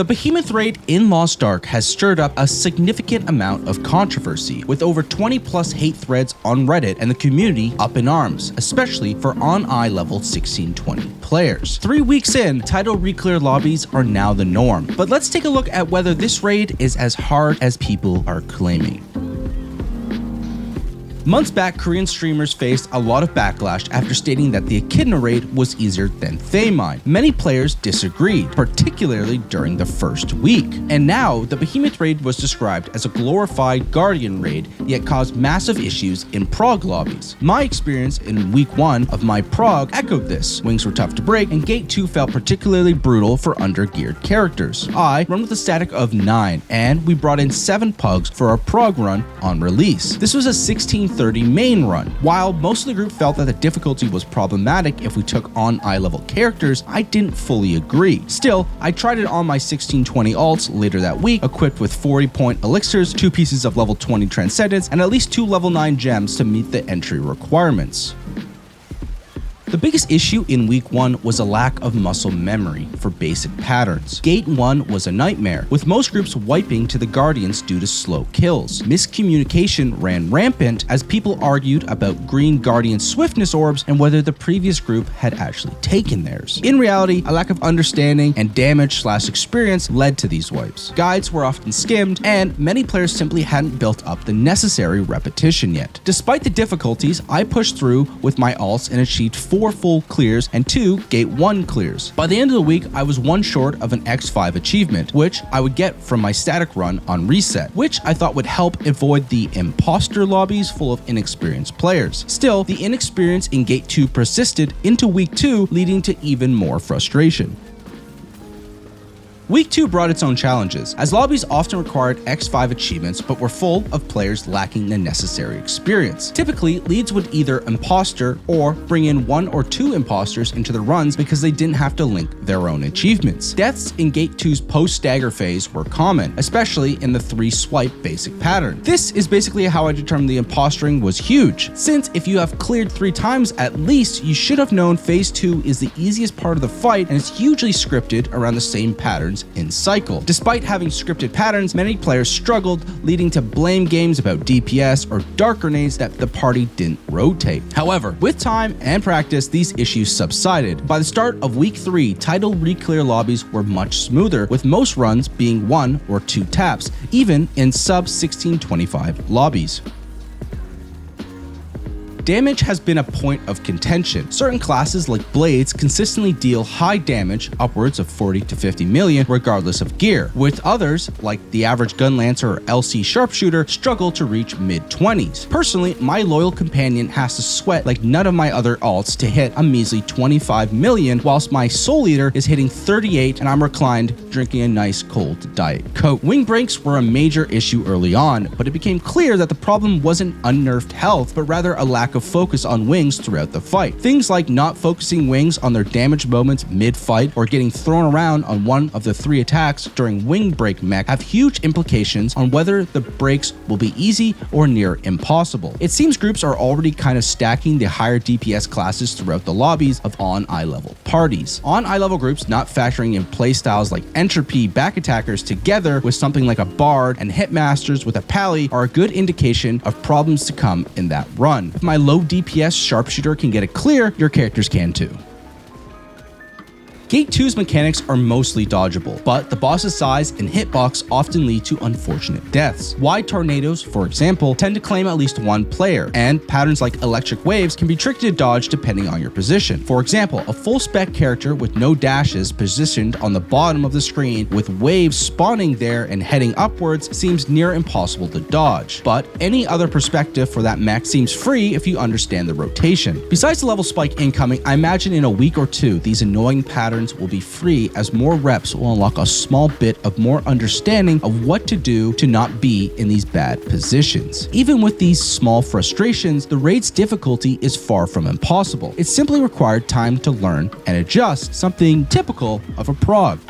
The Behemoth raid in Lost Ark has stirred up a significant amount of controversy, with over 20 plus hate threads on Reddit and the community up in arms, especially for on eye level 1620 players. 3 weeks in, title reclear lobbies are now the norm, but let's take a look at whether this raid is as hard as people are claiming. Months back, Korean streamers faced a lot of backlash after stating that the Echidna raid was easier than Thaymine. Many players disagreed, particularly during the first week. And now, the Behemoth raid was described as a glorified Guardian raid, yet caused massive issues in prog lobbies. My experience in week 1 of my prog echoed this. Wings were tough to break, and Gate 2 felt particularly brutal for undergeared characters. I run with a static of 9, and we brought in 7 pugs for our prog run on release. This was a 1630 main run. While most of the group felt that the difficulty was problematic if we took on eye level characters, I didn't fully agree. Still, I tried it on my 1620 alts later that week, equipped with 40-point elixirs, 2 pieces of level 20 transcendence, and at least 2 level 9 gems to meet the entry requirements. The biggest issue in week 1 was a lack of muscle memory for basic patterns. Gate 1 was a nightmare, with most groups wiping to the Guardians due to slow kills. Miscommunication ran rampant as people argued about green Guardian swiftness orbs and whether the previous group had actually taken theirs. In reality, a lack of understanding and damage/experience led to these wipes. Guides were often skimmed, and many players simply hadn't built up the necessary repetition yet. Despite the difficulties, I pushed through with my alts and achieved 4 full clears and 2 Gate 1 clears. By the end of the week, I was 1 short of an X5 achievement, which I would get from my static run on reset, which I thought would help avoid the imposter lobbies full of inexperienced players. Still, the inexperience in Gate 2 persisted into week 2, leading to even more frustration. Week 2 brought its own challenges, as lobbies often required X5 achievements but were full of players lacking the necessary experience. Typically, leads would either imposter or bring in 1 or 2 imposters into the runs because they didn't have to link their own achievements. Deaths in Gate 2's post-stagger phase were common, especially in the 3-swipe basic pattern. This is basically how I determined the impostering was huge, since if you have cleared 3 times at least, you should have known phase 2 is the easiest part of the fight and is hugely scripted around the same patterns in cycle. Despite having scripted patterns, many players struggled, leading to blame games about DPS or dark grenades that the party didn't rotate. However, with time and practice, these issues subsided. By the start of week 3, title reclear lobbies were much smoother, with most runs being 1 or 2 taps, even in sub 1625 lobbies. Damage has been a point of contention. Certain classes like Blades consistently deal high damage, upwards of 40 to 50 million, regardless of gear, with others, like the average Gun Lancer or LC Sharpshooter, struggle to reach mid-20s. Personally, my loyal companion has to sweat like none of my other alts to hit a measly 25 million, whilst my Soul Eater is hitting 38 and I'm reclined drinking a nice cold Diet Coke. Wing breaks were a major issue early on, but it became clear that the problem wasn't unnerved health, but rather a lack of focus on wings throughout the fight. Things like not focusing wings on their damage moments mid-fight or getting thrown around on one of the 3 attacks during wing break mech have huge implications on whether the breaks will be easy or near impossible. It seems groups are already kind of stacking the higher DPS classes throughout the lobbies of on eye level parties. On eye level groups not factoring in playstyles like Entropy back attackers together with something like a Bard and Hitmasters with a Pally are a good indication of problems to come in that run. If my low DPS Sharpshooter can get it clear, your characters can too. Gate 2's mechanics are mostly dodgeable, but the boss's size and hitbox often lead to unfortunate deaths. Wide tornadoes, for example, tend to claim at least 1 player, and patterns like electric waves can be tricky to dodge depending on your position. For example, a full spec character with no dashes positioned on the bottom of the screen with waves spawning there and heading upwards seems near impossible to dodge, but any other perspective for that mech seems free if you understand the rotation. Besides the level spike incoming, I imagine in a week or 2 these annoying patterns will be free as more reps will unlock a small bit of more understanding of what to do to not be in these bad positions. Even with these small frustrations, the raid's difficulty is far from impossible. It simply required time to learn and adjust, something typical of a prog.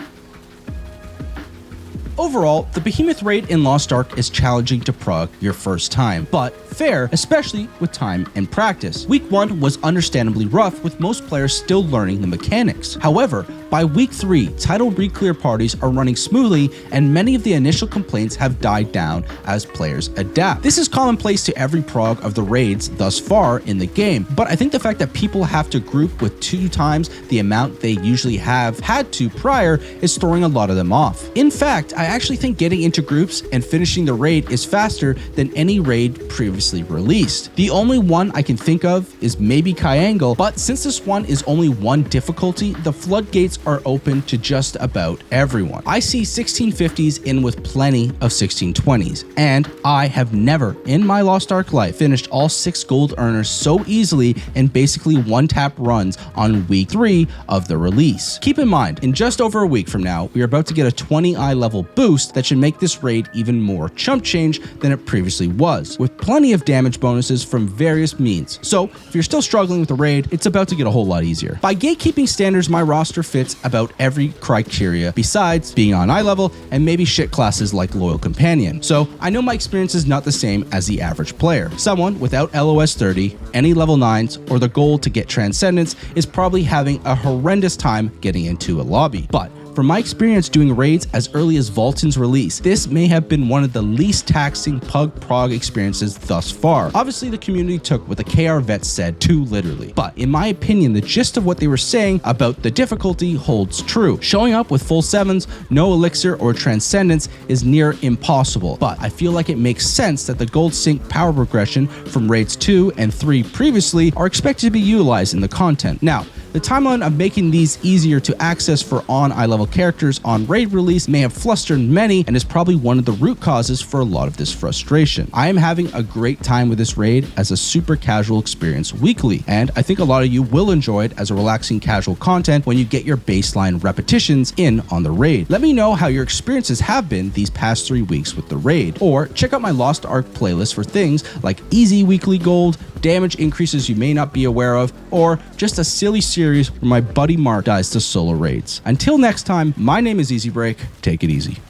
Overall, the Behemoth raid in Lost Ark is challenging to prog your first time, but fair, especially with time and practice. Week 1 was understandably rough, with most players still learning the mechanics. However, By week 3, title re-clear parties are running smoothly, and many of the initial complaints have died down as players adapt. This is commonplace to every prog of the raids thus far in the game, but I think the fact that people have to group with 2 times the amount they usually have had to prior is throwing a lot of them off. In fact, I actually think getting into groups and finishing the raid is faster than any raid previously released. The only one I can think of is maybe Kyangle, but since this one is only one difficulty, the floodgates are open to just about everyone. I see 1650s in with plenty of 1620s, and I have never in my Lost Ark life finished all 6 gold earners so easily in basically one-tap runs on week 3 of the release. Keep in mind, in just over a week from now, we are about to get a 20 eye level boost that should make this raid even more chump change than it previously was, with plenty of damage bonuses from various means. So if you're still struggling with the raid, it's about to get a whole lot easier. By gatekeeping standards, my roster fits about every criteria besides being on eye level and maybe shit classes like Loyal Companion. So I know my experience is not the same as the average player. Someone without LOS 30, any level 9s, or the goal to get Transcendence is probably having a horrendous time getting into a lobby. But from my experience doing raids as early as Vultan's release, this may have been one of the least taxing pug prog experiences thus far. Obviously, the community took what the KR vets said too literally, but in my opinion, the gist of what they were saying about the difficulty holds true. Showing up with full 7s, no elixir or transcendence is near impossible, but I feel like it makes sense that the gold sync power progression from raids 2 and 3 previously are expected to be utilized in the content. Now, the timeline of making these easier to access for on-eye level characters on raid release may have flustered many and is probably one of the root causes for a lot of this frustration. I am having a great time with this raid as a super casual experience weekly, and I think a lot of you will enjoy it as a relaxing casual content when you get your baseline repetitions in on the raid. Let me know how your experiences have been these past 3 weeks with the raid, or check out my Lost Ark playlist for things like easy weekly gold, damage increases you may not be aware of, or just a silly series where my buddy Mark dies to solo raids. Until next time, my name is EasyBreak. Take it easy.